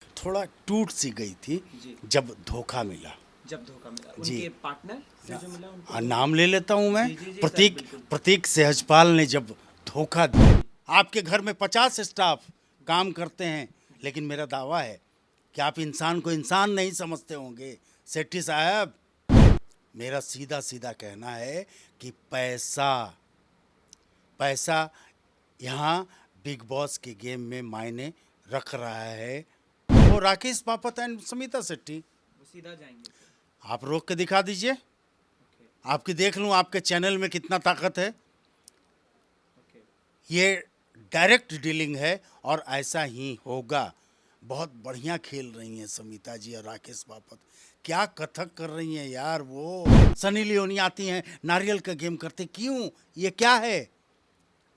थोड़ा टूट सी गई थी जी। जब धोखा मिला। जब धोखा मिला जी। उनके पार्टनर से जो मिला उनको नाम ले लेता हूं मैं। जी जी जी सर प्रतीक बिल्कुल। प्रतीक सहजपाल ने जब धोखा दिया। जी आपके घर में 50 स्टाफ काम करते हैं, लेकिन मेरा दावा है कि आप इंसान को इंसान नहीं समझते होंगे। सेठी साहब, मेरा सीधा सीधा कहना है कि पैसा पैसा यहाँ बिग बॉस के गेम में मायने रख रहा है। वो राकेश बापत एंड सुमिता शेट्टी, वो सीधा जाएंगे सर। आप रोक के दिखा दीजिए। ओके आपकी देख लूँ आपके चैनल में कितना ताकत है। ओके ये डायरेक्ट डीलिंग है और ऐसा ही होगा। बहुत बढ़िया खेल रही हैं समिता जी और राकेश बापत। क्या कथक कर रही हैं यार। वो सनी लियोनी आती हैं, नारियल का गेम करते, क्यों? ये क्या है?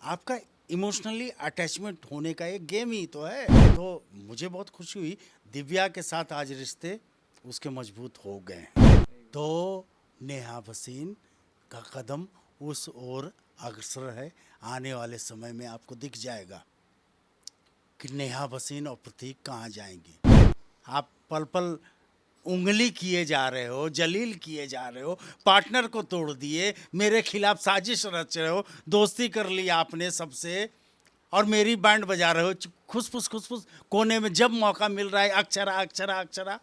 आपका इमोशनली अटैचमेंट होने का एक गेम ही तो है। तो मुझे बहुत खुशी हुई, दिव्या के साथ आज रिश्ते उसके मजबूत हो गए। तो नेहा भसीन का कदम उस ओर अग्रसर है। आने वाले समय में आपको दिख जाएगा कि नेहा भसीन और प्रतीक कहाँ जाएंगे। आप पल पल उंगली किए जा रहे हो, जलील किए जा रहे हो, पार्टनर को तोड़ दिए, मेरे खिलाफ साजिश रच रहे हो, दोस्ती कर ली आपने सबसे और मेरी बैंड बजा रहे हो खुसफुस कोने में। जब मौका मिल रहा है अक्षरा अक्षरा अक्षरा,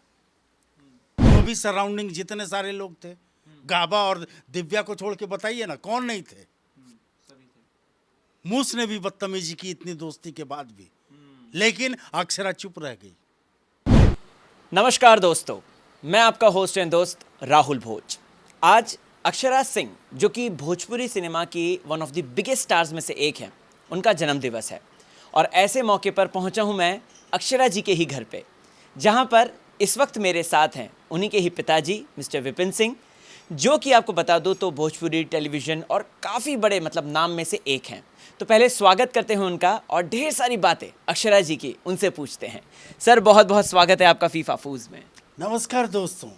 वो भी सराउंडिंग जितने सारे लोग थे, गाबा और दिव्या को छोड़ के बताइए ना कौन नहीं थे। सभी थे। मूस ने भी बदतमीजी की इतनी दोस्ती के बाद भी, लेकिन अक्षरा चुप रह गई। नमस्कार दोस्तों, मैं आपका होस्ट एंड दोस्त राहुल भोज। आज अक्षरा सिंह, जो कि भोजपुरी सिनेमा की one of the biggest stars में से एक हैं, उनका जन्मदिवस है और ऐसे मौके पर पहुंचा हूं मैं अक्षरा जी के ही घर पे, जहां पर इस वक्त मेरे साथ हैं उन्हीं के ही पिताजी मिस्टर विपिन सिंह, जो कि आपको बता दूं तो भोजपुरी टेलीविज़न और काफ़ी बड़े नाम में से एक हैं। तो पहले स्वागत करते हैं उनका और ढेर सारी बातें अक्षरा जी की उनसे पूछते हैं। सर बहुत बहुत स्वागत है आपका फीफा फूज में। नमस्कार दोस्तों,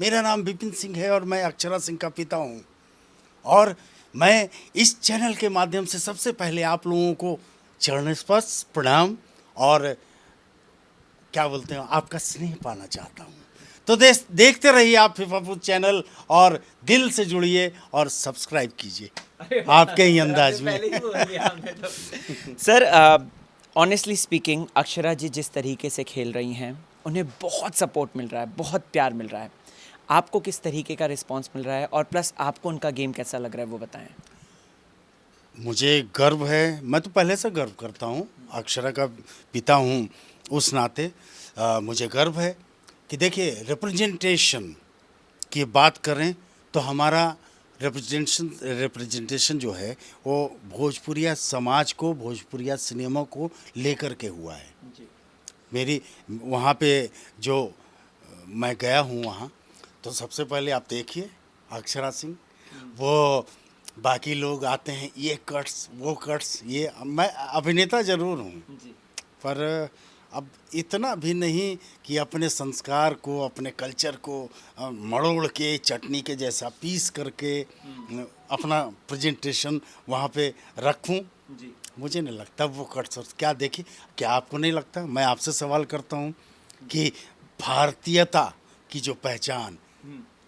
मेरा नाम विपिन सिंह है और मैं अक्षरा सिंह का पिता हूँ। और मैं इस चैनल के माध्यम से सबसे पहले आप लोगों को चरण स्पर्श प्रणाम और क्या बोलते हैं आपका स्नेह पाना चाहता हूँ। तो देखते रहिए आप फीफा फूड चैनल और दिल से जुड़िए और सब्सक्राइब कीजिए आपके ही अंदाज में। सर ऑनेस्टली स्पीकिंग, अक्षरा जी जिस तरीके से खेल रही हैं उन्हें बहुत सपोर्ट मिल रहा है, बहुत प्यार मिल रहा है। आपको किस तरीके का रिस्पांस मिल रहा है और प्लस आपको उनका गेम कैसा लग रहा है वो बताएं। मुझे गर्व है, मैं तो पहले से गर्व करता हूँ, अक्षरा का पिता हूँ उस नाते मुझे गर्व है कि देखिए रिप्रेजेंटेशन की बात करें तो हमारा रिप्रेजेंटेशन जो है वो भोजपुरिया समाज को, भोजपुरिया सिनेमा को लेकर के हुआ है। जी मेरी वहाँ पे जो मैं गया हूँ वहाँ, तो सबसे पहले आप देखिए अक्षरा सिंह, वो बाकी लोग आते हैं ये कट्स वो कट्स, ये मैं अभिनेता ज़रूर हूँ जी पर अब इतना भी नहीं कि अपने संस्कार को, अपने कल्चर को मड़ोड़ के चटनी के जैसा पीस करके अपना प्रेजेंटेशन वहाँ पे रखूं। जी मुझे नहीं लगता वो कट्स। क्या देखिए, क्या आपको नहीं लगता? मैं आपसे सवाल करता हूँ कि भारतीयता की जो पहचान,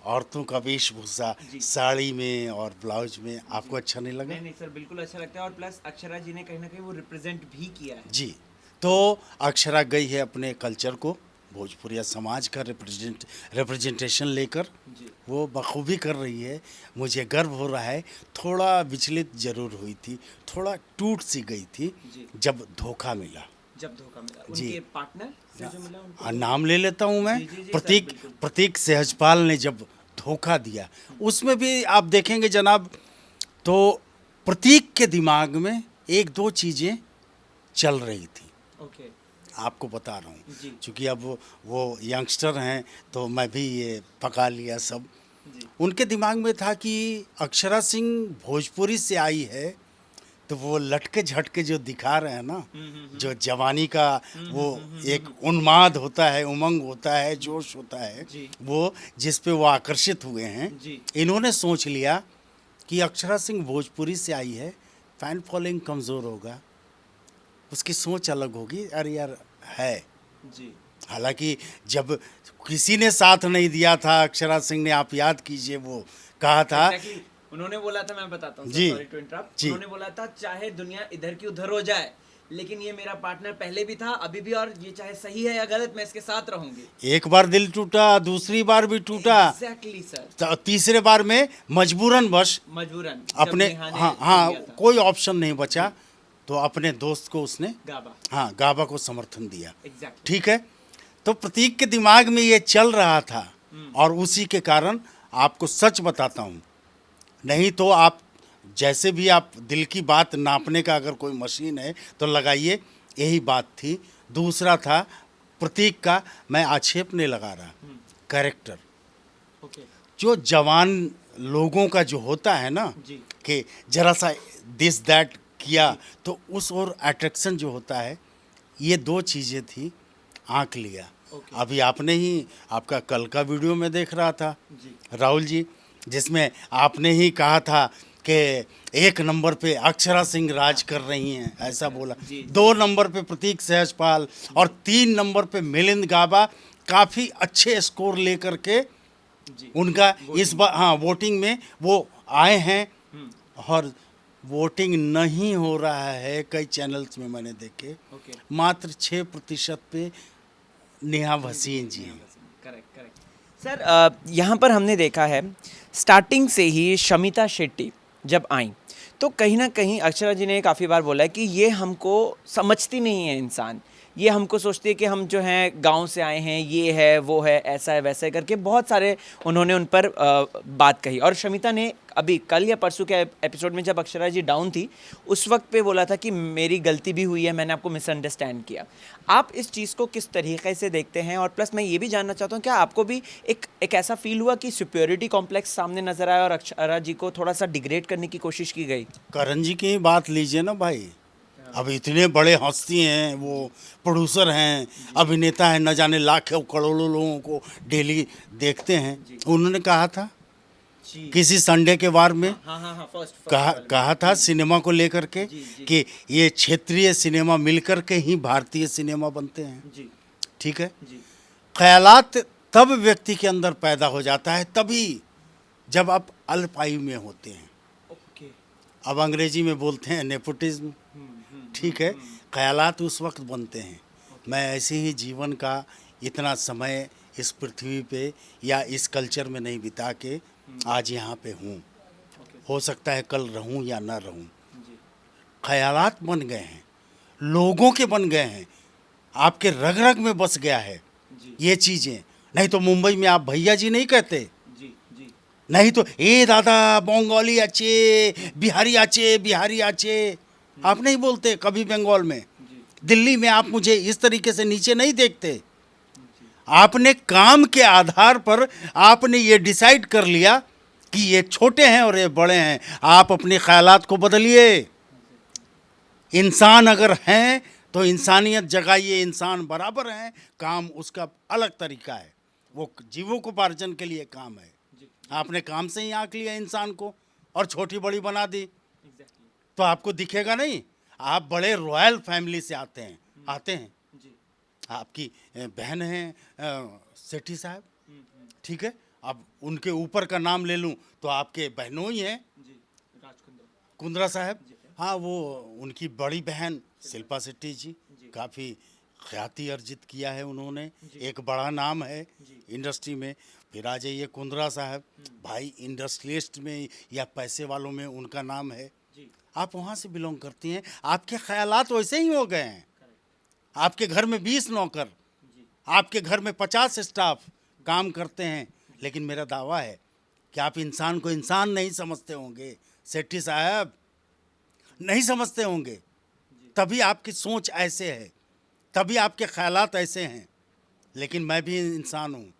औरतों का वेशभूषा साड़ी में और ब्लाउज में, आपको अच्छा नहीं लगा? नहीं सर, बिल्कुल अच्छा लगता है और प्लस अक्षरा जी ने कहीं ना कहीं वो रिप्रेजेंट भी किया है। जी, तो अक्षरा गई है अपने कल्चर को, भोजपुरिया समाज का रिप्रेजेंटेशन लेकर, जी वो बखूबी कर रही है। मुझे गर्व हो रहा है। थोड़ा विचलित जरूर हुई थी, थोड़ा टूट सी गई थी जी जब धोखा मिला। जब धोखा मिला जी। उनके पार्टनर से जो मिला उनको नाम ले लेता हूँ मैं। जी जी जी सर प्रतीक बिल्कुल। प्रतीक सहजपाल ने जब धोखा दिया, उसमें भी आप देखेंगे जनाब, तो प्रतीक के दिमाग में एक दो चीज़ें चल रही थी। ओके आपको बता रहा हूँ जी क्योंकि अब वो यंगस्टर हैं तो मैं भी ये पका लिया सब। जी उनके दिमाग में था कि अक्षरा सिंह भोजपुरी से आई है, तो वो लटके झटके जो दिखा रहे हैं ना, जो जवानी का वो एक उन्माद होता है, उमंग होता है, जोश होता है, जी वो जिस पे वो आकर्षित हुए हैं। जी इन्होंने सोच लिया कि अक्षरा सिंह भोजपुरी से आई है, फैन फॉलोइंग कमज़ोर होगा, उसकी सोच अलग होगी। अरे यार है, जी हालांकि जब किसी ने साथ नहीं दिया था, अक्षरा सिंह ने, आप याद कीजिए, वो कहा था Exactly. उन्होंने बोला था, मैं बताता हूँ, जी, सॉरी टू इंटरप्ट, जी। उन्होंने बोला था चाहे दुनिया इधर की उधर हो जाए, लेकिन ये मेरा पार्टनर पहले भी था, अभी भी, और ये चाहे सही है या गलत, मैं इसके साथ रहूंगी। एक बार दिल टूटा, दूसरी बार भी टूटा, एग्जैक्टली सर, तीसरे बार में मजबूरन बश मजबूरन अपने, जब नेहा ने हाँ सुन हाँ, लिया था। कोई ऑप्शन नहीं बचा, तो अपने दोस्त को उसने, गाबा, हाँ, गाबा को समर्थन दिया। एग्जैक्टली। ठीक है, तो प्रतीक के दिमाग में ये चल रहा था, और उसी के कारण आपको सच बताता हूँ, नहीं तो आप जैसे भी, आप दिल की बात नापने का अगर कोई मशीन है तो लगाइए, यही बात थी। दूसरा था प्रतीक का, मैं आक्षेप नहीं लगा रहा, कैरेक्टर ओके, जो जवान लोगों का जो होता है ना, जी, कि जरा सा दिस दैट किया, तो उस और अट्रैक्शन जो होता है, ये दो चीज़ें थी, आंक लिया। ओके। अभी आपने ही, आपका कल का वीडियो में देख रहा था जी, राहुल जी, जिसमें आपने ही कहा था कि 1 नंबर पे अक्षरा सिंह राज कर रही हैं, ऐसा बोला। जी। 2 नंबर पे प्रतीक सहजपाल, और 3 नंबर पे मिलिंद गाबा काफ़ी अच्छे स्कोर लेकर के जी, उनका इस बार, हाँ, वोटिंग में वो आए हैं। और वोटिंग नहीं हो रहा है, कई चैनल्स में मैंने देखे, ओके, मात्र 6% पे नेहा भसीन जी हैं। Correct, correct. सर, यहाँ पर हमने देखा है स्टार्टिंग से ही शमिता शेट्टी जब आई, तो कहीं ना कहीं अक्षरा जी ने काफ़ी बार बोला है कि ये हमको समझती नहीं है इंसान, ये हमको सोचती है कि हम जो हैं गांव से आए हैं, ये है वो है, ऐसा है वैसा है करके बहुत सारे उन्होंने उन पर बात कही। और शमिता ने अभी कल या परसों के एपिसोड में जब अक्षरा जी डाउन थी, उस वक्त पे बोला था कि मेरी गलती भी हुई है, मैंने आपको मिसअंडरस्टैंड किया। आप इस चीज़ को किस तरीके से देखते हैं? और प्लस मैं ये भी जानना चाहता हूँ, क्या आपको भी एक ऐसा फील हुआ कि सुपेरियोरिटी कॉम्प्लेक्स सामने नजर आया और अक्षरा जी को थोड़ा सा डिग्रेड करने की कोशिश की गई? करण जी की ही बात लीजिए ना भाई, अब इतने बड़े हस्ती हैं, वो प्रोड्यूसर हैं, अभिनेता हैं, न जाने लाखों करोड़ों लोगों को डेली देखते हैं। उन्होंने कहा था किसी संडे के वार में, हाँ हाँ हाँ, फर्स्ट कहा था सिनेमा को लेकर के जी, जी। कि ये क्षेत्रीय सिनेमा मिलकर के ही भारतीय सिनेमा बनते हैं। जी, ठीक है, जी, ख्यालात तब व्यक्ति के अंदर पैदा हो जाता है, तभी जब आप अल्पायु में होते हैं। ओके, अब अंग्रेजी में बोलते हैं नेपोटिज्म। ठीक है, ख्यालात उस वक्त बनते हैं। मैं ऐसे ही जीवन का इतना समय इस पृथ्वी पे या इस कल्चर में नहीं बिता के आज यहाँ पे हूँ। हो सकता है कल रहूँ या ना रहूँ। जी, ख्यालात बन गए हैं, लोगों के बन गए हैं, आपके रग रग में बस गया है जी, ये चीज़ें। नहीं तो मुंबई में आप भैया जी नहीं कहते, जी, जी, नहीं तो ए दादा बंगाली आचे, बिहारी आचे, बिहारी आचे, आप नहीं बोलते कभी बंगाल में। जी, दिल्ली में आप मुझे इस तरीके से नीचे नहीं देखते। आपने काम के आधार पर आपने ये डिसाइड कर लिया कि ये छोटे हैं और ये बड़े हैं। आप अपने ख्यालात को बदलिए। इंसान अगर हैं तो इंसानियत जगाइए, इंसान बराबर हैं, काम उसका अलग तरीका है, वो जीवोपार्जन के लिए काम है। आपने काम से ही आंक लिया इंसान को और छोटी बड़ी बना दी, एग्जैक्टली, तो आपको दिखेगा नहीं। आप बड़े रॉयल फैमिली से आते हैं। जी, आपकी बहन हैं सेठी साहब, ठीक है, अब उनके ऊपर का नाम ले लूं तो आपके बहनों ही हैं, जी, राजकुंद्रा, कुंद्रा साहब। हाँ, वो उनकी बड़ी बहन शिल्पा शेट्टी जी, काफ़ी ख्याति अर्जित किया है उन्होंने, एक बड़ा नाम है इंडस्ट्री में। फिर आ जाइए कुंद्रा साहब, भाई इंडस्ट्रियलिस्ट में या पैसे वालों में उनका नाम है। जी, आप वहाँ से बिलोंग करती हैं, आपके ख्यालात वैसे ही हो गए हैं। आपके घर में 20 नौकर, आपके घर में 50 स्टाफ काम करते हैं, लेकिन मेरा दावा है कि आप इंसान को इंसान नहीं समझते होंगे सेठी साहब, नहीं समझते होंगे। तभी आपकी सोच ऐसे है, तभी आपके ख्यालात ऐसे हैं। लेकिन मैं भी इंसान हूँ।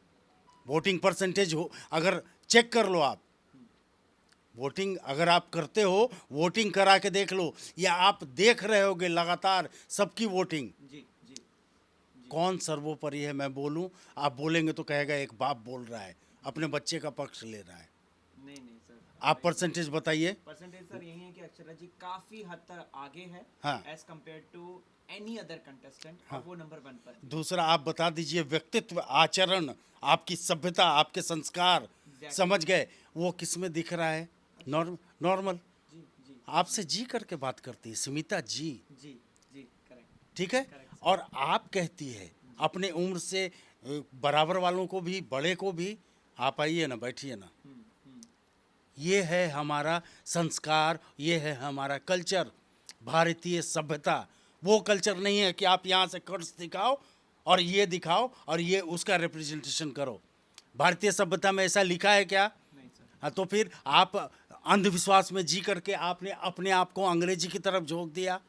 वोटिंग परसेंटेज हो अगर चेक कर लो, आप वोटिंग अगर आप करते हो, वोटिंग करा के देख लो, या आप देख रहे होगे लगातार सबकी वोटिंग, जी, जी, कौन सर्वोपरि है मैं बोलूं, आप बोलेंगे तो कहेगा एक बाप बोल रहा है, अपने बच्चे का पक्ष ले रहा है। नहीं नहीं सर, आप परसेंटेज बताइए। परसेंटेज सर यही है कि अक्षरा जी काफी हद तक आगे है हाँ। As compare to any other contestant, और वो नंबर 1 पर है। दूसरा आप बता दीजिए, व्यक्तित्व, आचरण, आपकी सभ्यता, आपके संस्कार, Exactly. समझ गए, वो किस में दिख रहा है? नॉर्मल। जी जी आपसे जी करके बात करती है स्मिता जी, जी जी करेक्ट। ठीक है। Correct, और आप कहती है अपने उम्र से बराबर वालों को भी, बड़े को भी, आप आइए ना, बैठिए ना। ये है हमारा संस्कार, ये है हमारा कल्चर, भारतीय सभ्यता। वो कल्चर नहीं है कि आप यहाँ से कर्ज दिखाओ और ये दिखाओ और ये उसका रिप्रेजेंटेशन करो। भारतीय सभ्यता में ऐसा लिखा है क्या? नहीं सर। हाँ, तो फिर आप अंधविश्वास में जी करके आपने अपने आप को अंग्रेजी की तरफ झोंक दिया,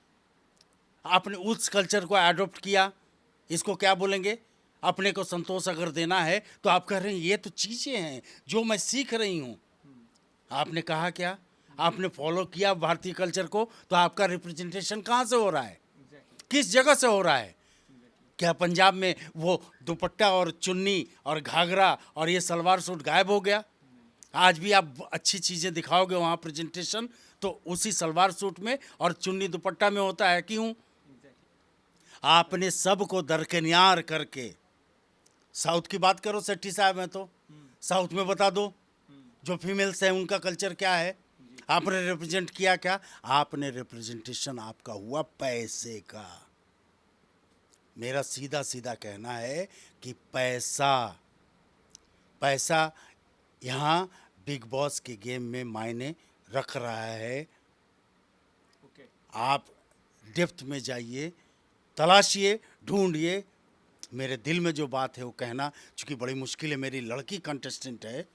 आपने उस कल्चर को अडॉप्ट किया। इसको क्या बोलेंगे? अपने को संतोष अगर देना है तो आप कह रहे हैं ये तो चीज़ें हैं जो मैं सीख रही हूँ। आपने कहा क्या? आपने फॉलो किया भारतीय कल्चर को, तो आपका रिप्रेजेंटेशन कहाँ से हो रहा है? किस जगह से हो रहा है? क्या पंजाब में वो दुपट्टा और चुन्नी और घाघरा और ये सलवार सूट गायब हो गया? आज भी आप अच्छी चीज़ें दिखाओगे वहाँ प्रेजेंटेशन, तो उसी सलवार सूट में और चुन्नी दुपट्टा में होता है। क्यों? आपने सबको दरकिनार करके, साउथ की बात करो सेट्टी साहब हैं तो साउथ में बता दो जो फीमेल्स हैं उनका कल्चर क्या है। आपने रिप्रेजेंट किया क्या? आपने रिप्रेजेंटेशन आपका हुआ पैसे का। मेरा सीधा सीधा कहना है कि पैसा, पैसा यहाँ बिग बॉस के गेम में मायने रख रहा है। ओके। आप डेप्थ में जाइए, तलाशिए, ढूंढिए। मेरे दिल में जो बात है वो कहना, चूँकि बड़ी मुश्किल है, मेरी लड़की कंटेस्टेंट है,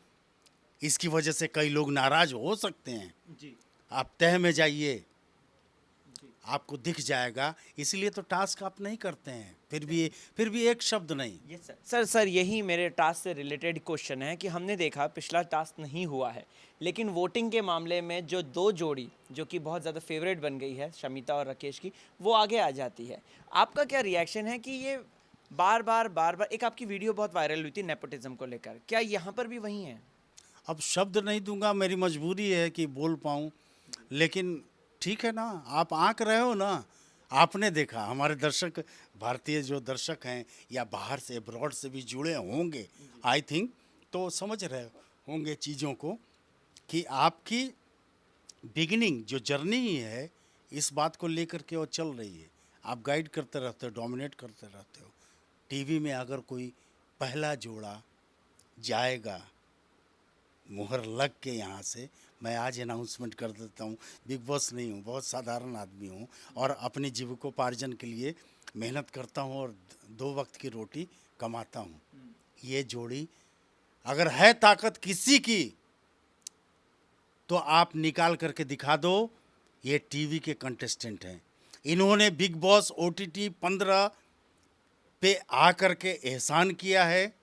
इसकी वजह से कई लोग नाराज हो सकते हैं। जी आप तह में जाइए, जी आपको दिख जाएगा। इसलिए तो टास्क आप नहीं करते हैं, फिर भी एक शब्द नहीं। Yes sir. सर यही मेरे टास्क से रिलेटेड क्वेश्चन है कि हमने देखा पिछला टास्क नहीं हुआ है, लेकिन वोटिंग के मामले में जो दो जोड़ी जो कि बहुत ज़्यादा फेवरेट बन गई है, शमिता और राकेश की, वो आगे आ जाती है। आपका क्या रिएक्शन है कि ये बार बार एक आपकी वीडियो बहुत वायरल हुई थी नेपोटिज्म को लेकर, क्या यहाँ पर भी वही है? अब शब्द नहीं दूंगा, मेरी मजबूरी है कि बोल पाऊँ, लेकिन ठीक है ना, आप आंक रहे हो ना। आपने देखा, हमारे दर्शक, भारतीय जो दर्शक हैं या बाहर से, अब्रॉड से भी जुड़े होंगे आई थिंक, तो समझ रहे होंगे चीज़ों को कि आपकी बिगिनिंग जो जर्नी है इस बात को लेकर के वो चल रही है। आप गाइड करते रहते हो, डोमिनेट करते रहते हो। टीवी में अगर कोई पहला जोड़ा जाएगा मुहर लग के यहाँ से, मैं आज अनाउंसमेंट कर देता हूँ, बिग बॉस नहीं हूँ, बहुत साधारण आदमी हूँ और अपने जीविकोपार्जन के लिए मेहनत करता हूँ और 2 वक्त की रोटी कमाता हूँ। ये जोड़ी अगर है ताकत किसी की तो आप निकाल करके दिखा दो। ये टीवी के कंटेस्टेंट हैं, इन्होंने बिग बॉस OTT 15 पे आ करके एहसान किया है।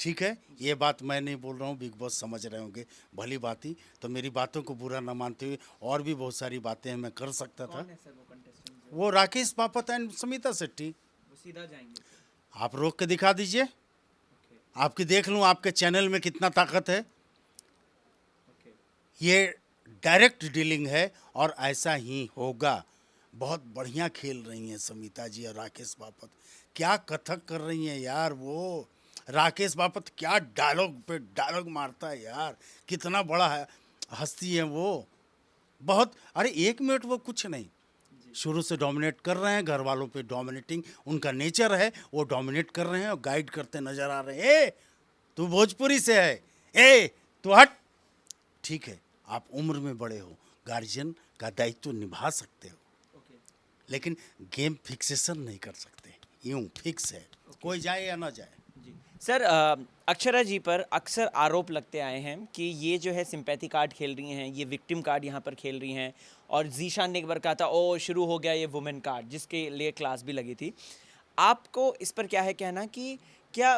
ठीक है, ये बात मैं नहीं बोल रहा हूँ, बिग बॉस समझ रहे होंगे, भली बात ही। तो मेरी बातों को बुरा ना मानते हुए, और भी बहुत सारी बातें मैं कर सकता था। कौन है सर वो कंटेस्टेंट? वो राकेश बापत एंड स्मिता शेट्टी। वो सीधा जाएंगे सर। आप रोक के दिखा दीजिए, ओके आपकी देख लूँ आपके चैनल में कितना ताकत है। ओके। ये डायरेक्ट डीलिंग है और ऐसा ही होगा। बहुत बढ़िया खेल रही हैं स्मिता जी और राकेश बापत। क्या कथक कर रही हैं यार वो। राकेश बापत क्या डायलॉग पे डायलॉग मारता है यार, कितना बड़ा है, हस्ती है वो। बहुत, अरे 1 मिनट वो कुछ नहीं, शुरू से डोमिनेट कर रहे हैं, घर वालों पे डोमिनेटिंग उनका नेचर है, वो डोमिनेट कर रहे हैं और गाइड करते नजर आ रहे हैं। ए तू भोजपुरी से है, ए तू हट। ठीक है, आप उम्र में बड़े हो, गार्जियन का दायित्व निभा सकते हो, ओके लेकिन गेम फिक्सेशन नहीं कर सकते। यूं फिक्स है, कोई जाए या ना जाए। जी सर। अक्षरा जी पर अक्सर आरोप लगते आए हैं कि ये जो है सिंपैथी कार्ड खेल रही हैं, ये विक्टिम कार्ड यहाँ पर खेल रही हैं, और जीशान ने एक बार कहा था ओ शुरू हो गया ये वुमेन कार्ड, जिसके लिए क्लास भी लगी थी। आपको इस पर क्या है कहना कि क्या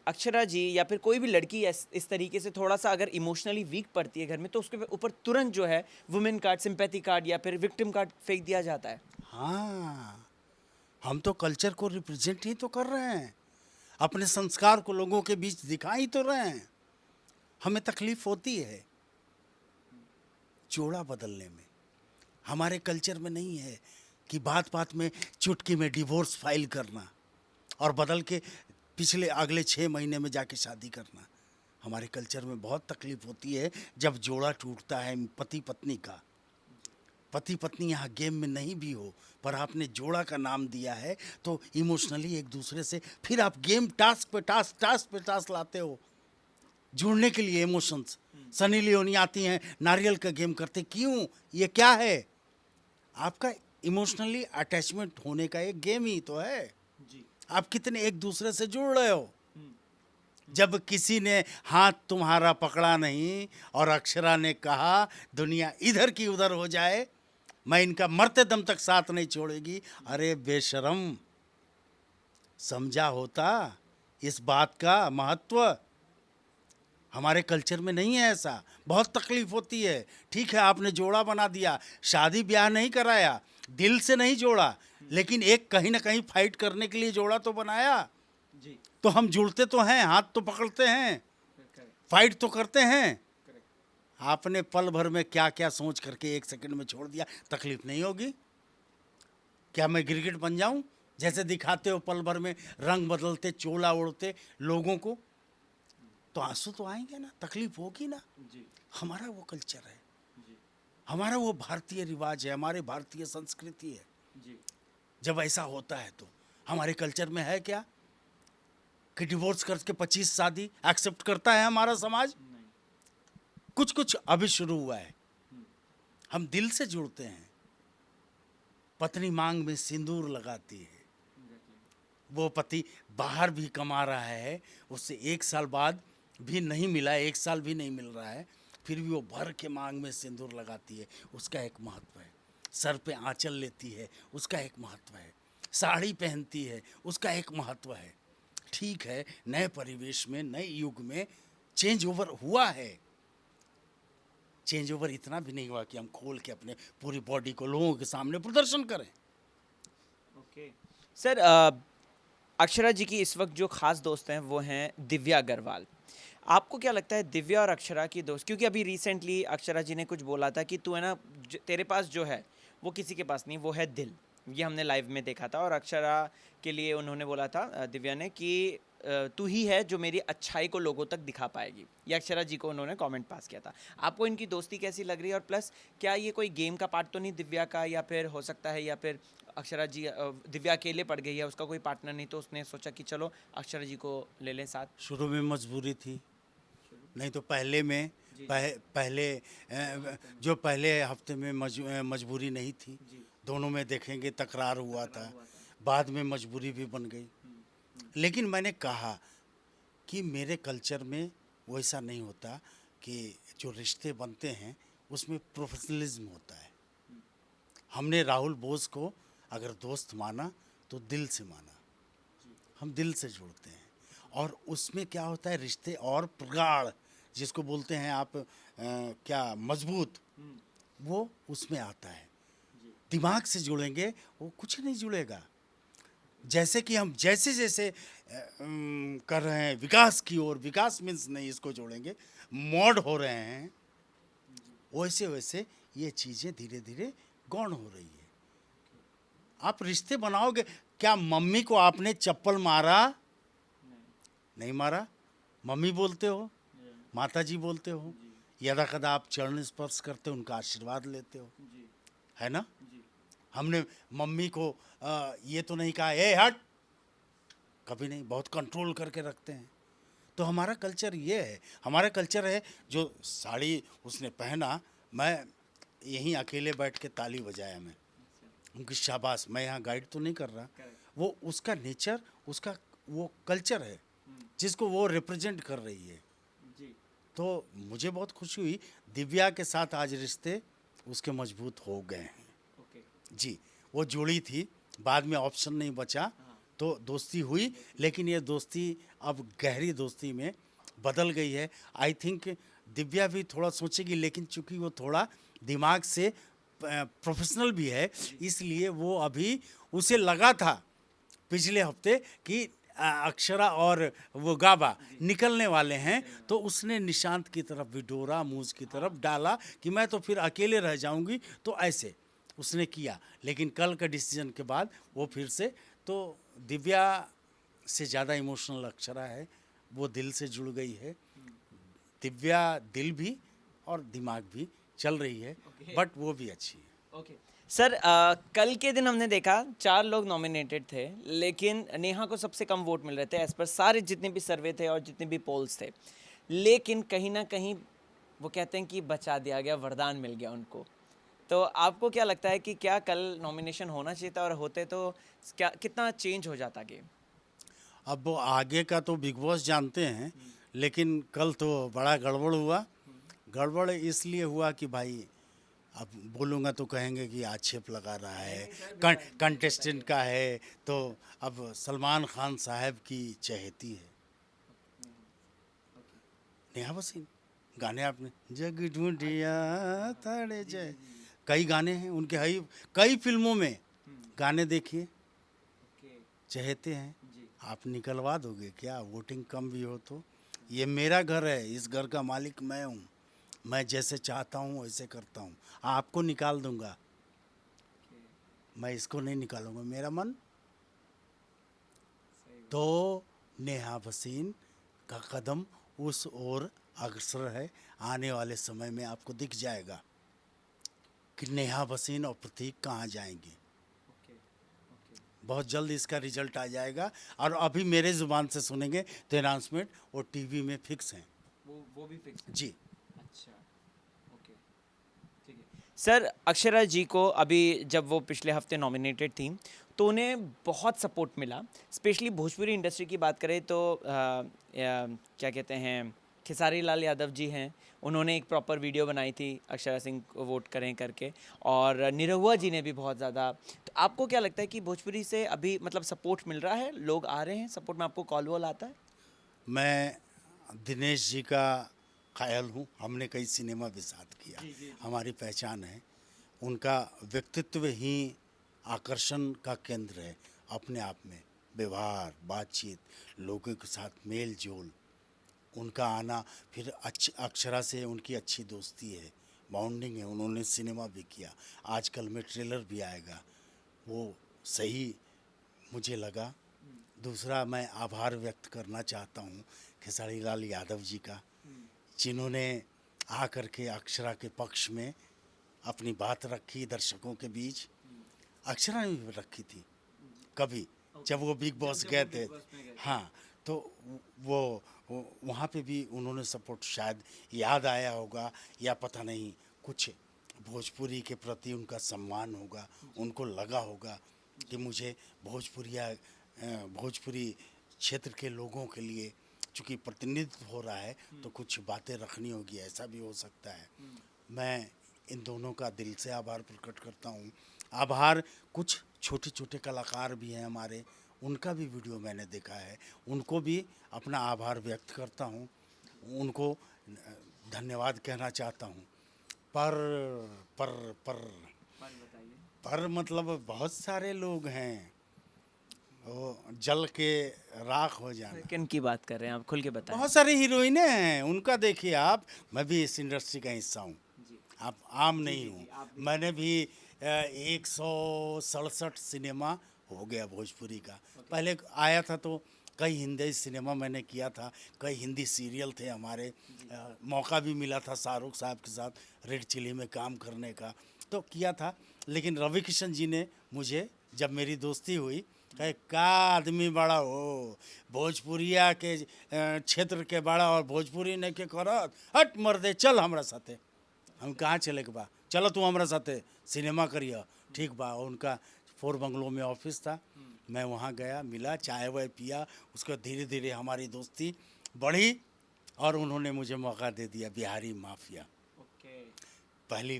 अक्षरा जी या फिर कोई भी लड़की इस तरीके से थोड़ा सा अगर इमोशनली वीक पड़ती है घर में, तो उसके ऊपर तुरंत जो है वुमेन कार्ड, सिंपैथी कार्ड या फिर विक्टिम कार्ड फेंक दिया जाता है? हाँ, हम तो कल्चर को रिप्रेजेंट ही तो कर रहे हैं, अपने संस्कार को लोगों के बीच दिखा ही तो रहे हैं। हमें तकलीफ होती है, जोड़ा बदलने में। हमारे कल्चर में नहीं है कि बात बात में चुटकी में डिवोर्स फाइल करना और बदल के पिछले अगले 6 महीने में जाके शादी करना। हमारे कल्चर में बहुत तकलीफ होती है जब जोड़ा टूटता है पति पत्नी का। पति पत्नी यहाँ गेम में नहीं भी हो, पर आपने जोड़ा का नाम दिया है तो इमोशनली एक दूसरे से फिर आप गेम टास्क पे टास्क लाते हो जुड़ने के लिए इमोशंस। सनी लियोनी आती हैं, नारियल का गेम करते, क्यों? ये क्या है? आपका इमोशनली अटैचमेंट होने का एक गेम ही तो है। आप कितने एक दूसरे से जुड़ रहे हो। जब किसी ने हाथ तुम्हारा पकड़ा नहीं और अक्षरा ने कहा दुनिया इधर की उधर हो जाए, मैं इनका मरते दम तक साथ नहीं छोड़ेगी। अरे बेशरम, समझा होता इस बात का महत्व। हमारे कल्चर में नहीं है ऐसा, बहुत तकलीफ होती है। ठीक है, आपने जोड़ा बना दिया, शादी ब्याह नहीं कराया, दिल से नहीं जोड़ा, लेकिन एक कहीं ना कहीं फाइट करने के लिए जोड़ा तो बनाया। जी, तो हम जुड़ते तो हैं, हाथ तो पकड़ते हैं, फाइट तो करते हैं। आपने पल भर में क्या क्या सोच करके 1 सेकंड में छोड़ दिया, तकलीफ नहीं होगी? क्या मैं गिरगिट बन जाऊं जैसे दिखाते हो पल भर में रंग बदलते चोला ओढ़ते लोगों को? तो आंसू तो आएंगे ना, तकलीफ होगी ना। जी, हमारा वो कल्चर है, जी, हमारा वो भारतीय रिवाज है, हमारे भारतीय संस्कृति है। जी, जब ऐसा होता है तो हमारे कल्चर में है क्या कि डिवोर्स करके 25 शादी एक्सेप्ट करता है हमारा समाज? नहीं, कुछ कुछ अभी शुरू हुआ है। हम दिल से जुड़ते हैं। पत्नी मांग में सिंदूर लगाती है, वो पति बाहर भी कमा रहा है, उससे 1 साल बाद भी नहीं मिला, 1 साल भी नहीं मिल रहा है, फिर भी वो भर के मांग में सिंदूर लगाती है, उसका एक महत्व है। सर पे आंचल लेती है, उसका एक महत्व है। साड़ी पहनती है, उसका एक महत्व है। ठीक है, नए परिवेश में नए युग में चेंज ओवर हुआ है। चेंज ओवर इतना भी नहीं हुआ कि हम खोल के अपने पूरी बॉडी को लोगों के सामने प्रदर्शन करें। ओके सर, अक्षरा जी की इस वक्त जो खास दोस्त हैं वो हैं दिव्या अग्रवाल। आपको क्या लगता है दिव्या और अक्षरा की दोस्त, क्योंकि अभी रिसेंटली अक्षरा जी ने कुछ बोला था कि तू है ना, तेरे पास जो है वो किसी के पास नहीं, वो है दिल। ये हमने लाइव में देखा था और अक्षरा के लिए उन्होंने बोला था दिव्या ने कि तू ही है जो मेरी अच्छाई को लोगों तक दिखा पाएगी। ये अक्षरा जी को उन्होंने कमेंट पास किया था। आपको इनकी दोस्ती कैसी लग रही है? और प्लस क्या ये कोई गेम का पार्ट तो नहीं दिव्या का, या फिर हो सकता है या फिर अक्षरा जी दिव्या अकेले पड़ गई है, उसका कोई पार्टनर नहीं, तो उसने सोचा कि चलो अक्षरा जी को ले लें साथ? शुरू में मजबूरी थी, नहीं तो पहले में जो पहले हफ्ते में मजबूरी नहीं थी। दोनों में देखेंगे तकरार हुआ था, बाद में मजबूरी भी बन गई। लेकिन मैंने कहा कि मेरे कल्चर में वैसा नहीं होता कि जो रिश्ते बनते हैं उसमें प्रोफेशनलिज्म होता है। हमने राहुल बोस को अगर दोस्त माना तो दिल से माना, हम दिल से जुड़ते हैं। और उसमें क्या होता है, रिश्ते और प्रगाढ़, जिसको बोलते हैं आप क्या मजबूत, वो उसमें आता है। दिमाग से जुड़ेंगे वो कुछ नहीं जुड़ेगा। जैसे कि हम जैसे जैसे कर रहे हैं विकास की ओर, विकास मीन्स नहीं इसको जोड़ेंगे, मॉड हो रहे हैं, वैसे वैसे ये चीज़ें धीरे धीरे गौण हो रही है। आप रिश्ते बनाओगे, क्या मम्मी को आपने चप्पल मारा? नहीं मारा। मम्मी बोलते हो, माता जी बोलते हो, यदा कदा आप चरण स्पर्श करते हो, उनका आशीर्वाद लेते हो, है ना? हमने मम्मी को ये तो नहीं कहा ए हट, कभी नहीं, बहुत कंट्रोल करके रखते हैं। तो हमारा कल्चर ये है। हमारा कल्चर है जो साड़ी उसने पहना, मैं यहीं अकेले बैठ के ताली बजाया, मैं उनकी शाबाश, मैं यहाँ गाइड तो नहीं कर रहा, वो उसका नेचर, उसका वो कल्चर है जिसको वो रिप्रेजेंट कर रही है। तो मुझे बहुत खुशी हुई, दिव्या के साथ आज रिश्ते उसके मजबूत हो गए हैं। जी, वो जुड़ी थी, बाद में ऑप्शन नहीं बचा तो दोस्ती हुई, लेकिन ये दोस्ती अब गहरी दोस्ती में बदल गई है। आई थिंक दिव्या भी थोड़ा सोचेगी, लेकिन चूंकि वो थोड़ा दिमाग से प्रोफेशनल भी है, इसलिए वो अभी, उसे लगा था पिछले हफ्ते कि अक्षरा और वो गाबा निकलने वाले हैं, तो उसने निशांत की तरफ भी डोरा मूज की तरफ डाला कि मैं तो फिर अकेले रह जाऊंगी, तो ऐसे उसने किया। लेकिन कल का डिसीजन के बाद वो फिर से, तो दिव्या से ज़्यादा इमोशनल अक्षरा है, वो दिल से जुड़ गई है। दिव्या दिल भी और दिमाग भी चल रही है, बट वो भी अच्छी है। ओके सर, कल के दिन हमने देखा 4 लोग नॉमिनेटेड थे, लेकिन नेहा को सबसे कम वोट मिल रहे थे एज पर सारे जितने भी सर्वे थे और जितने भी पोल्स थे। लेकिन कहीं ना कहीं वो कहते हैं कि बचा दिया गया, वरदान मिल गया उनको। तो आपको क्या लगता है कि क्या कल नॉमिनेशन होना चाहिए था, और होते तो क्या कितना चेंज हो जाता गेम? अब वो आगे का तो बिग बॉस जानते हैं, लेकिन कल तो बड़ा गड़बड़ हुआ। गड़बड़ इसलिए हुआ कि भाई अब बोलूँगा तो कहेंगे कि आक्षेप लगा रहा है, कंटेस्टेंट का है, तो अब सलमान खान साहब की चहेती है नेहा वसीम। गाने आपने जग ढूंढिया ताड़े जय, कई गाने हैं उनके, कई फिल्मों में गाने देखिए, चहेते हैं। आप निकलवा दोगे क्या? वोटिंग कम भी हो तो? ये मेरा घर है, इस घर का मालिक मैं हूँ, मैं जैसे चाहता हूँ वैसे करता हूँ। आपको निकाल दूंगा, मैं इसको नहीं निकालूंगा, मेरा मन। तो नेहा भसीन का कदम उस ओर अग्रसर है। आने वाले समय में आपको दिख जाएगा कि नेहा भसीन और प्रतीक कहाँ जाएंगे। बहुत जल्द इसका रिजल्ट आ जाएगा, और अभी मेरे ज़ुबान से सुनेंगे तो अनाउंसमेंट वो टीवी में फिक्स हैं। वो भी फिक्स जी। अच्छा, ओके, ठीक है सर। अक्षरा जी को अभी जब वो पिछले हफ्ते नॉमिनेटेड थी तो उन्हें बहुत सपोर्ट मिला। स्पेशली भोजपुरी इंडस्ट्री की बात करें तो क्या कहते हैं, खेसारी लाल यादव जी हैं, उन्होंने एक प्रॉपर वीडियो बनाई थी अक्षरा सिंह को वोट करें करके, और निरहुआ जी ने भी बहुत ज़्यादा। तो आपको क्या लगता है कि भोजपुरी से अभी मतलब सपोर्ट मिल रहा है, लोग आ रहे हैं सपोर्ट में, आपको कॉल वॉल आता है? मैं दिनेश जी का ख़याल हूँ, हमने कई सिनेमा भी साथ किया, हमारी पहचान है। उनका व्यक्तित्व ही आकर्षण का केंद्र है अपने आप में। व्यवहार, बातचीत, लोगों के साथ मेल जोल, उनका आना, फिर अक्षरा से उनकी अच्छी दोस्ती है, बॉन्डिंग है। उन्होंने सिनेमा भी किया, आजकल में ट्रेलर भी आएगा, वो सही मुझे लगा। दूसरा, मैं आभार व्यक्त करना चाहता हूँ खेसारी लाल यादव जी का, जिन्होंने आ करके अक्षरा के पक्ष में अपनी बात रखी दर्शकों के बीच। अक्षरा ने भी रखी थी कभी, जब वो बिग बॉस गए थे। हाँ, तो वो वहाँ पे भी उन्होंने सपोर्ट, शायद याद आया होगा या पता नहीं, कुछ भोजपुरी के प्रति उनका सम्मान होगा, उनको लगा होगा कि मुझे भोजपुरी क्षेत्र के लोगों के लिए चूँकि प्रतिनिधित्व हो रहा है तो कुछ बातें रखनी होगी, ऐसा भी हो सकता है। मैं इन दोनों का दिल से आभार प्रकट करता हूँ। आभार, कुछ छोटे छोटे कलाकार भी हैं हमारे, उनका भी वीडियो मैंने देखा है, उनको भी अपना आभार व्यक्त करता हूँ, उनको धन्यवाद कहना चाहता हूँ। पर पर पर पर मतलब बहुत सारे लोग हैं, वो जल के राख हो जाना। किन की बात कर रहे हैं आप, खुल के बताएं। बहुत सारी हीरोइनें हैं, उनका देखिए आप। मैं भी इस इंडस्ट्री का हिस्सा हूँ, आप आम नहीं हूँ। मैंने भी 167 सिनेमा हो गया भोजपुरी का। पहले आया था तो कई हिंदी सिनेमा मैंने किया था, कई हिंदी सीरियल थे हमारे। मौका भी मिला था शाहरुख साहब के साथ रेड चिली में काम करने का, तो किया था। लेकिन रवि किशन जी ने मुझे, जब मेरी दोस्ती हुई, कहे का आदमी बड़ा हो, भोजपुरिया के क्षेत्र के बड़ा और भोजपुरी ने के करत, हट मर्दे चल हमरा साथे। हम कहाँ चले के बा, चलो तू हमरा साथे सिनेमा करिए। ठीक बा। उनका 4 बंगलों में ऑफिस था, मैं वहाँ गया, मिला, चाय वाय पिया, उसको धीरे धीरे हमारी दोस्ती बढ़ी और उन्होंने मुझे मौका दे दिया। बिहारी माफिया पहली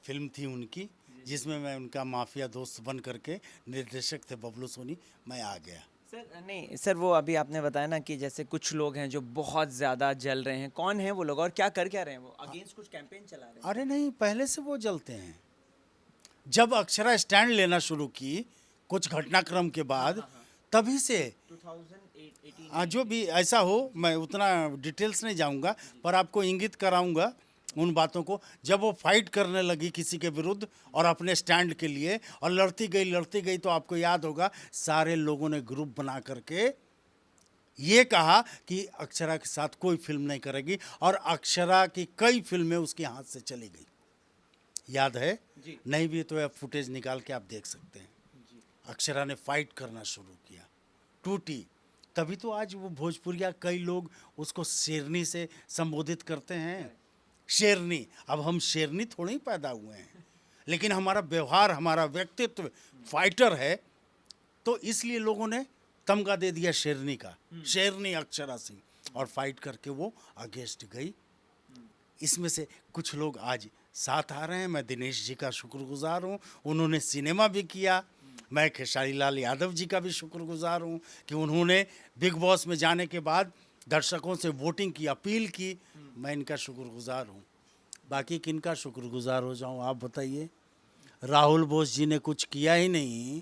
फिल्म थी उनकी, जिसमें मैं उनका माफिया दोस्त बन करके, निर्देशक थे बबलू सोनी, मैं आ गया। सर नहीं सर, वो अभी आपने बताया ना कि जैसे कुछ लोग हैं जो बहुत ज़्यादा जल रहे हैं, कौन है वो लोग और क्या रहे हैं? वो अगेंस्ट कुछ कैंपेन चला रहे हैं? अरे नहीं, पहले से वो जलते हैं। जब अक्षरा स्टैंड लेना शुरू की कुछ घटनाक्रम के बाद, तभी से 2018 जो भी ऐसा हो, मैं उतना डिटेल्स नहीं जाऊंगा, पर आपको इंगित कराऊंगा उन बातों को। जब वो फाइट करने लगी किसी के विरुद्ध और अपने स्टैंड के लिए, और लड़ती गई, तो आपको याद होगा सारे लोगों ने ग्रुप बना करके ये कहा कि अक्षरा के साथ कोई फिल्म नहीं करेगी, और अक्षरा की कई फिल्में उसके हाथ से चली गई। याद है? जी। नहीं भी तो आप फुटेज निकाल के आप देख सकते हैं। अक्षरा ने फाइट करना शुरू किया, टूटी, तभी तो आज वो भोजपुरिया कई लोग उसको शेरनी से संबोधित करते हैं। शेरनी, अब हम शेरनी थोड़ी ही पैदा हुए हैं, लेकिन हमारा व्यवहार, हमारा व्यक्तित्व फाइटर है, तो इसलिए लोगों ने तमगा दे दिया शेरनी का, शेरनी अक्षरा सिंह, और फाइट करके वो अगेंस्ट गई। इसमें से कुछ लोग आज साथ आ रहे हैं। मैं दिनेश जी का शुक्रगुजार हूँ, उन्होंने सिनेमा भी किया। मैं खेसारी लाल यादव जी का भी शुक्रगुजार हूँ कि उन्होंने बिग बॉस में जाने के बाद दर्शकों से वोटिंग की अपील की। मैं इनका शुक्रगुजार हूँ। बाकी किनका शुक्रगुजार हो जाऊँ, आप बताइए? राहुल बोस जी ने कुछ किया ही नहीं,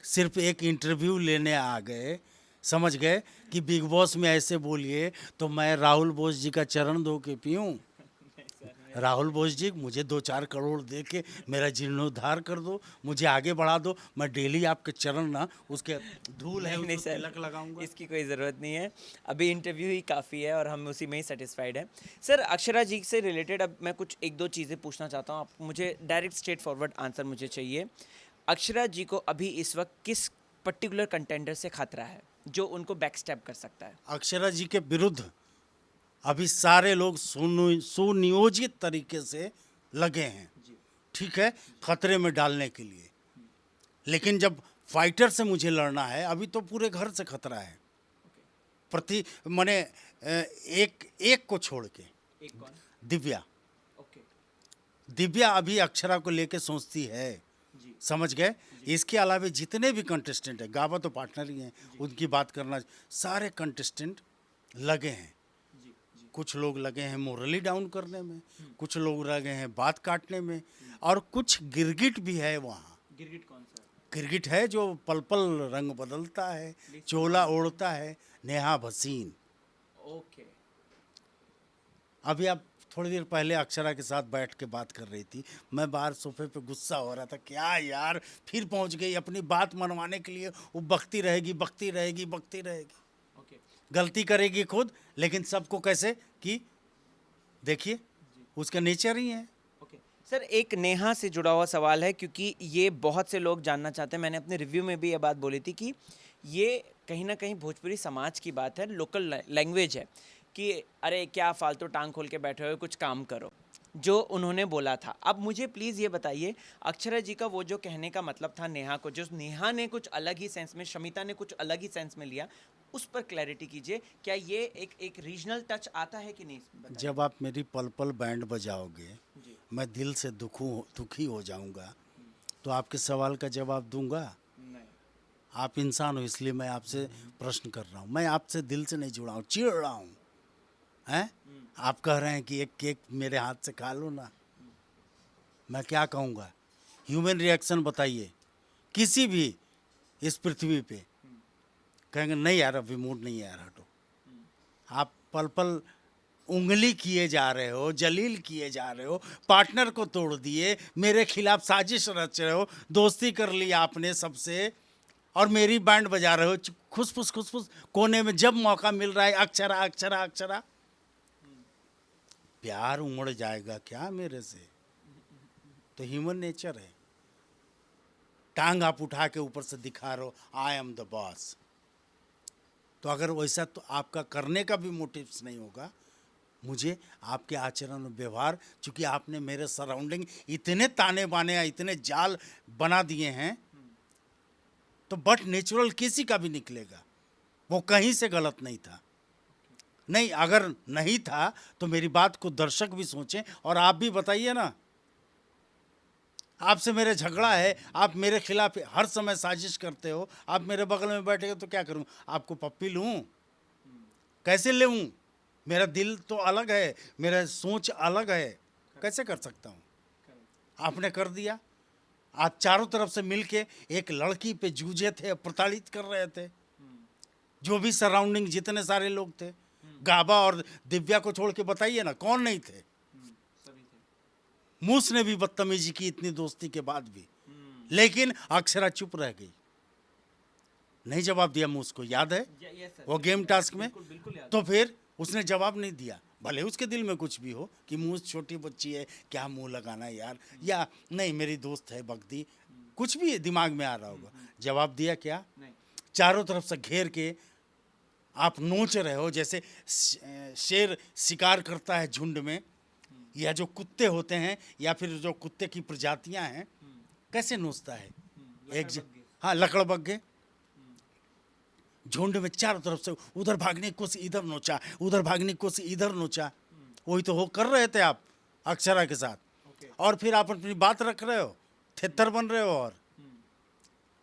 सिर्फ एक इंटरव्यू लेने आ गए, समझ गए कि बिग बॉस में ऐसे बोलिए तो मैं राहुल बोस जी का चरण धो के पीऊँ? राहुल बोस जी, मुझे 2-4 करोड़ दे के मेरा जीर्णोद्धार कर दो, मुझे आगे बढ़ा दो, मैं डेली आपके चरण ना उसके धूल है नहीं उसको सर, तिलक लगाऊंगा। इसकी कोई ज़रूरत नहीं है। अभी इंटरव्यू ही काफ़ी है और हम उसी में ही सेटिस्फाइड हैं। सर, अक्षरा जी से रिलेटेड अब मैं कुछ 1-2 चीज़ें पूछना चाहता हूँ। आप मुझे डायरेक्ट स्ट्रेट फॉरवर्ड आंसर मुझे चाहिए। अक्षरा जी को अभी इस वक्त किस पर्टिकुलर कंटेंडर से खतरा है जो उनको बैकस्टैप कर सकता है? अक्षरा जी के विरुद्ध अभी सारे लोग सुनियोजित तरीके से लगे हैं, ठीक है, खतरे में डालने के लिए। लेकिन जब फाइटर से मुझे लड़ना है, अभी तो पूरे घर से खतरा है। प्रति माने एक को छोड़ के, एक कौन? दिव्या। ओके दिव्या अभी अक्षरा को लेके सोचती है, जी। समझ गए? इसके अलावा जितने भी कंटेस्टेंट हैं, गावा तो पार्टनर ही हैं, उनकी बात करना, सारे कंटेस्टेंट लगे हैं। कुछ लोग लगे हैं मोरली डाउन करने में, कुछ लोग लगे हैं बात काटने में, और कुछ गिरगिट भी है वहाँ। गिरगिट कौन सा? गिरगिट है जो पल पल रंग बदलता है, चोला ओढ़ता है, नेहा भसीन। ओके। अभी आप थोड़ी देर पहले अक्षरा के साथ बैठ के बात कर रही थी, मैं बाहर सोफे पे गुस्सा हो रहा था, क्या यार फिर पहुंच गई अपनी बात मनवाने के लिए, वो बकती रहेगी बकती रहेगी बकती रहेगी, ओके। गलती करेगी खुद, लेकिन सबको कैसे कि देखिए उसका नेचर ही है। ओके सर, एक नेहा से जुड़ा हुआ सवाल है क्योंकि ये बहुत से लोग जानना चाहते हैं। मैंने अपने रिव्यू में भी ये बात बोली थी कि ये कहीं ना कहीं भोजपुरी समाज की बात है, लोकल लैंग्वेज है कि अरे क्या फालतू टांग खोल के बैठे हो, कुछ काम करो, जो उन्होंने बोला था। अब मुझे प्लीज़ ये बताइए, अक्षरा जी का वो जो कहने का मतलब था नेहा को, जो नेहा ने कुछ अलग ही सेंस में, शमिता ने कुछ अलग ही सेंस में लिया, उस पर क्लैरिटी कीजिए। क्या ये एक रीजनल टच आता है कि नहीं? बताइए। जब आप मेरी पल पल बैंड बजाओगे, जी। मैं दिल से दुखी हो जाऊंगा, तो आपके सवाल का जवाब दूंगा? नहीं। आप इंसान हो, इसलिए मैं आपसे प्रश्न कर रहा हूँ। मैं आपसे दिल से नहीं जुड़ा हूँ, चिढ़ रहा हूँ। हैं? आप कह रहे हैं कि एक केक मेरे हाथ से खा लो ना, मैं क्या कहूँगा? ह्यूमन रिएक्शन बताइए किसी भी इस पृथ्वी पे, कहेंगे नहीं यार अभी मूड नहीं है यार, हटो। आप पल पल उंगली किए जा रहे हो, जलील किए जा रहे हो, पार्टनर को तोड़ दिए, मेरे खिलाफ साजिश रच रहे हो, दोस्ती कर ली आपने सबसे, और मेरी बैंड बजा रहे हो खुसफुस खुसफुस कोने में। जब मौका मिल रहा है अक्षरा अक्षरा अक्षरा, प्यार उमड़ जाएगा क्या मेरे से? तो ह्यूमन नेचर है। टांग आप उठा के ऊपर से दिखा रहे हो आई एम द बॉस, तो अगर वैसा तो आपका करने का भी मोटिव्स नहीं होगा, मुझे आपके आचरण और व्यवहार, चूँकि आपने मेरे सराउंडिंग इतने ताने बाने या इतने जाल बना दिए हैं, तो बट नेचुरल किसी का भी निकलेगा, वो कहीं से गलत नहीं था। नहीं, अगर नहीं था तो मेरी बात को दर्शक भी सोचें, और आप भी बताइए ना, आपसे मेरे झगड़ा है, आप मेरे खिलाफ हर समय साजिश करते हो, आप मेरे बगल में बैठेगे तो क्या करूं? आपको पप्पी लूं? कैसे लूं? मेरा दिल तो अलग है, मेरा सोच अलग है, कैसे कर सकता हूं? आपने कर दिया, आज चारों तरफ से मिलके एक लड़की पे जूझे थे, प्रताड़ित कर रहे थे। जो भी सराउंडिंग जितने सारे लोग थे, गाबा और दिव्या को छोड़ के बताइए ना कौन नहीं थे। सभी थे। मूस ने भी बदतमीजी की इतनी दोस्ती के बाद भी, लेकिन अक्षरा चुप रह गई, नहीं जवाब दिया मूस को, याद है वो गेम टास्क में। बिल्कुल याद। तो फिर उसने जवाब नहीं दिया, भले उसके दिल में कुछ भी हो कि मूस छोटी बच्ची है, क्या मुंह लगाना यार, या नहीं मेरी दोस्त है बगदी, कुछ भी दिमाग में आ रहा होगा। जवाब दिया क्या? नहीं। चारों तरफ से घेर के आप नोच रहे हो, जैसे शेर शिकार करता है झुंड में, या जो कुत्ते होते हैं या फिर जो कुत्ते की प्रजातियां हैं, कैसे नोचता है हाँ, लकड़बग्गे। झुंड में चारों तरफ से उधर भागने की कोशिश, इधर नोचा, उधर भागने की कोशिश, इधर नोचा। वही तो हो कर रहे थे आप अक्षरा के साथ। और फिर आप अपनी बात रख रहे हो, थेतर बन रहे हो। और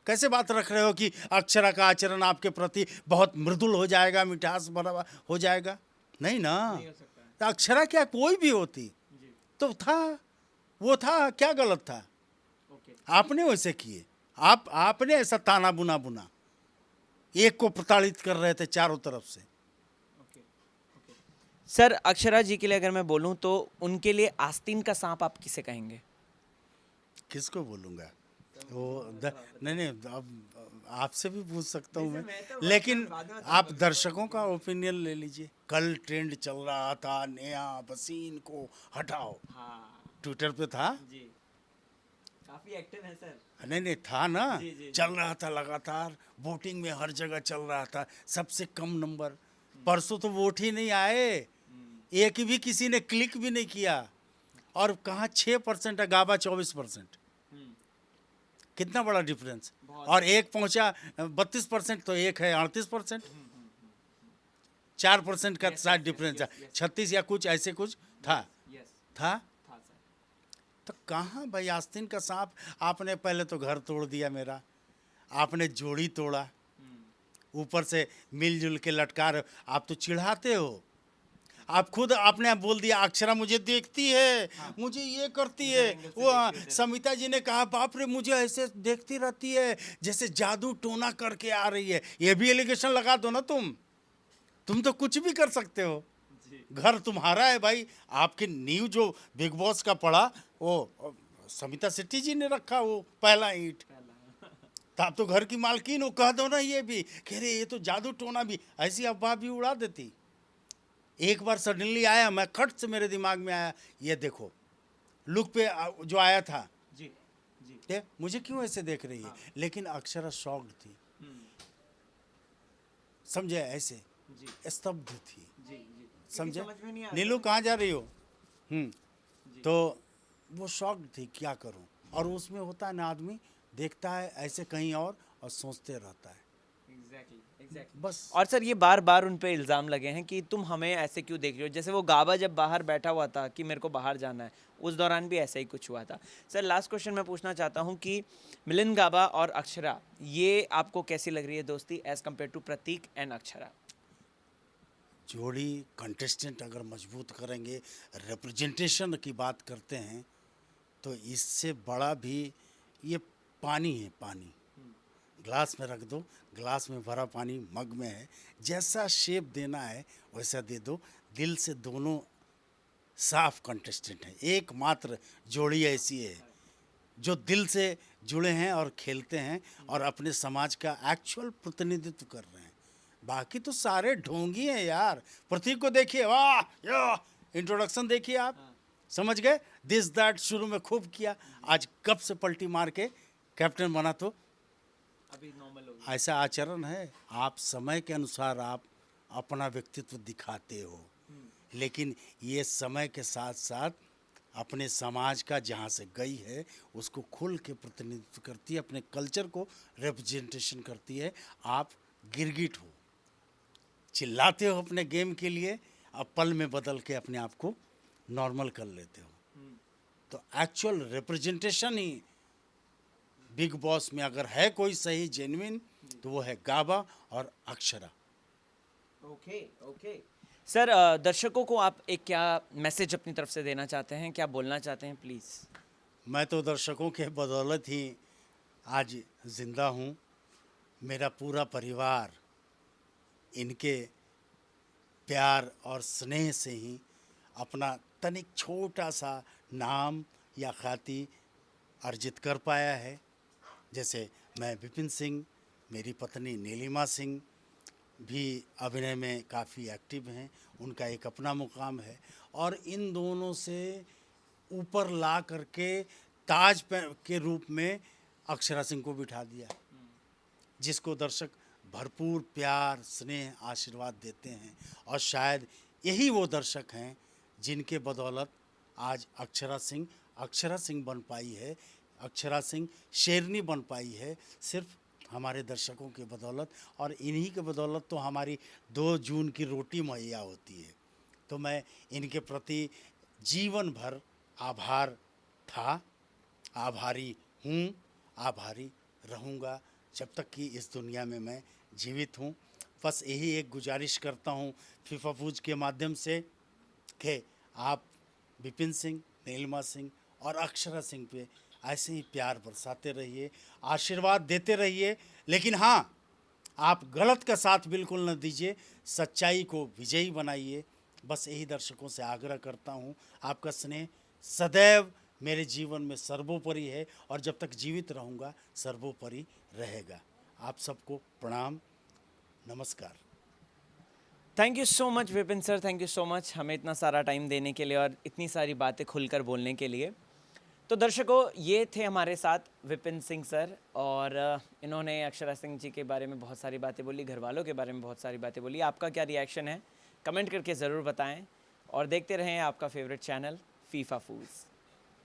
कैसे बात रख रहे हो कि अक्षरा का आचरण आपके प्रति बहुत मृदुल हो जाएगा, मिठास भरा हो जाएगा? नहीं ना, तो अक्षरा क्या कोई भी होती तो था, वो था, क्या गलत था? आपने वैसे किए, आपने ऐसा ताना बुना, एक को प्रताड़ित कर रहे थे चारों तरफ से। सर अक्षरा जी के लिए अगर मैं बोलूं तो उनके लिए आस्तीन का सांप आप किसे कहेंगे? किसको बोलूंगा वो नहीं, अब आपसे भी पूछ सकता हूँ मैं, लेकिन आप दर्शकों का ओपिनियन ले लीजिए। कल ट्रेंड चल रहा था, नया बसीन को हटाओ, ट्विटर पे था। जी, काफी एक्टिव है सर। नहीं था ना, जी। चल रहा था लगातार, वोटिंग में हर जगह चल रहा था, सबसे कम नंबर। परसों तो वोट ही नहीं आए, एक भी किसी ने क्लिक भी नहीं किया। और कहाँ 6% है, गाबा 24%। कितना बड़ा डिफरेंस। और एक पहुंचा 32%, तो एक है 38%। 4% का शायद डिफरेंस है, 36 या कुछ ऐसे कुछ था। तो कहाँ भाई आस्तीन का सांप? आपने पहले तो घर तोड़ दिया मेरा, आपने जोड़ी तोड़ा, ऊपर से मिलजुल के लटका रहे हो। आप तो चिढ़ाते हो, आप खुद आपने बोल दिया अक्षरा मुझे देखती है, मुझे ये करती है। वो समिता जी ने कहा बाप रे मुझे ऐसे देखती रहती है जैसे जादू टोना करके आ रही है। ये भी एलिगेशन लगा दो ना तुम तो कुछ भी कर सकते हो। घर तुम्हारा है भाई। आपकी नींव जो बिग बॉस का पड़ा वो समिता शेट्टी जी ने रखा, वो पहला ईंट। तो आप तो घर की मालकिन हो, कह दो ना ये भी कि अरे ये तो जादू टोना भी, ऐसी अफवाह भी उड़ा देती। एक बार सडनली आया, मैं खट से मेरे दिमाग में आया, ये देखो लुक पे जो आया था जी मुझे क्यों ऐसे देख रही है। लेकिन अक्षरा शॉक्ड थी, समझे, ऐसे स्तब्ध थी, समझे। नीलू कहाँ जा रही हो? तो वो शॉक्ड थी, क्या करूं। और उसमें होता है ना, आदमी देखता है ऐसे कहीं और सोचते रहता है। बस। और सर ये बार बार उन पे इल्ज़ाम लगे हैं कि तुम हमें ऐसे क्यों देख रहे हो। जैसे वो गाबा जब बाहर बैठा हुआ था कि मेरे को बाहर जाना है, उस दौरान भी ऐसा ही कुछ हुआ था। सर लास्ट क्वेश्चन मैं पूछना चाहता हूं कि मिलिंद गाबा और अक्षरा, ये आपको कैसी लग रही है दोस्ती as compare to Prateek and Akshara? जोड़ी कंटेस्टेंट अगर मजबूत करेंगे, रिप्रेजेंटेशन की बात करते हैं, तो इससे बड़ा भी ये पानी है। पानी ग्लास में रख दो, ग्लास में भरा पानी मग में है, जैसा शेप देना है वैसा दे दो। दिल से दोनों साफ कंटेस्टेंट हैं। एकमात्र जोड़ी ऐसी है जो दिल से जुड़े हैं और खेलते हैं और अपने समाज का एक्चुअल प्रतिनिधित्व कर रहे हैं। बाकी तो सारे ढोंगी हैं यार। प्रतीक को देखिए, वाह या इंट्रोडक्शन देखिए आप, समझ गए, दिस दैट शुरू में खूब किया, आज कब से पलटी मार के कैप्टन बना। तो अभी नॉर्मल हो गया। ऐसा आचरण है। आप समय के अनुसार आप अपना व्यक्तित्व दिखाते हो, लेकिन ये समय के साथ साथ अपने समाज का जहाँ से गई है उसको खुल के प्रतिनिधित्व करती है, अपने कल्चर को रिप्रेजेंटेशन करती है। आप गिरगिट हो, चिल्लाते हो अपने गेम के लिए, अब पल में बदल के अपने आप को नॉर्मल कर लेते हो। तो एक्चुअल रिप्रेजेंटेशन ही बिग बॉस में अगर है कोई सही जेन्युइन, तो वो है गाबा और अक्षरा। ओके सर, दर्शकों को आप एक क्या मैसेज अपनी तरफ से देना चाहते हैं, क्या बोलना चाहते हैं, प्लीज़? मैं तो दर्शकों के बदौलत ही आज ज़िंदा हूँ। मेरा पूरा परिवार इनके प्यार और स्नेह से ही अपना तनिक छोटा सा नाम या ख्याति अर्जित कर पाया है। जैसे मैं विपिन सिंह, मेरी पत्नी नीलिमा सिंह भी अभिनय में काफ़ी एक्टिव हैं, उनका एक अपना मुकाम है और इन दोनों से ऊपर ला करके ताज पे के रूप में अक्षरा सिंह को बिठा दिया, जिसको दर्शक भरपूर प्यार, स्नेह, आशीर्वाद देते हैं। और शायद यही वो दर्शक हैं जिनके बदौलत आज अक्षरा सिंह बन पाई है, अक्षरा सिंह शेरनी बन पाई है, सिर्फ हमारे दर्शकों के बदौलत। और इन्हीं के बदौलत तो हमारी 2 जून की रोटी मुहैया होती है। तो मैं इनके प्रति जीवन भर आभार था, आभारी हूँ, आभारी रहूँगा जब तक कि इस दुनिया में मैं जीवित हूँ। बस यही एक गुजारिश करता हूँ फीफा फूज के माध्यम से कि आप विपिन सिंह, नीलिमा सिंह और अक्षरा सिंह पे ऐसे ही प्यार बरसाते रहिए, आशीर्वाद देते रहिए। लेकिन हाँ, आप गलत का साथ बिल्कुल न दीजिए, सच्चाई को विजयी बनाइए। बस यही दर्शकों से आग्रह करता हूँ। आपका स्नेह सदैव मेरे जीवन में सर्वोपरि है और जब तक जीवित रहूँगा सर्वोपरि रहेगा। आप सबको प्रणाम, नमस्कार। Thank you so much Vipin sir, thank you so much हमें इतना सारा टाइम देने के लिए और इतनी सारी बातें खुलकर बोलने के लिए। तो दर्शकों, ये थे हमारे साथ विपिन सिंह सर और इन्होंने अक्षरा सिंह जी के बारे में बहुत सारी बातें बोली, घर वालों के बारे में बहुत सारी बातें बोली। आपका क्या रिएक्शन है कमेंट करके ज़रूर बताएं और देखते रहें आपका फेवरेट चैनल फीफा फूज।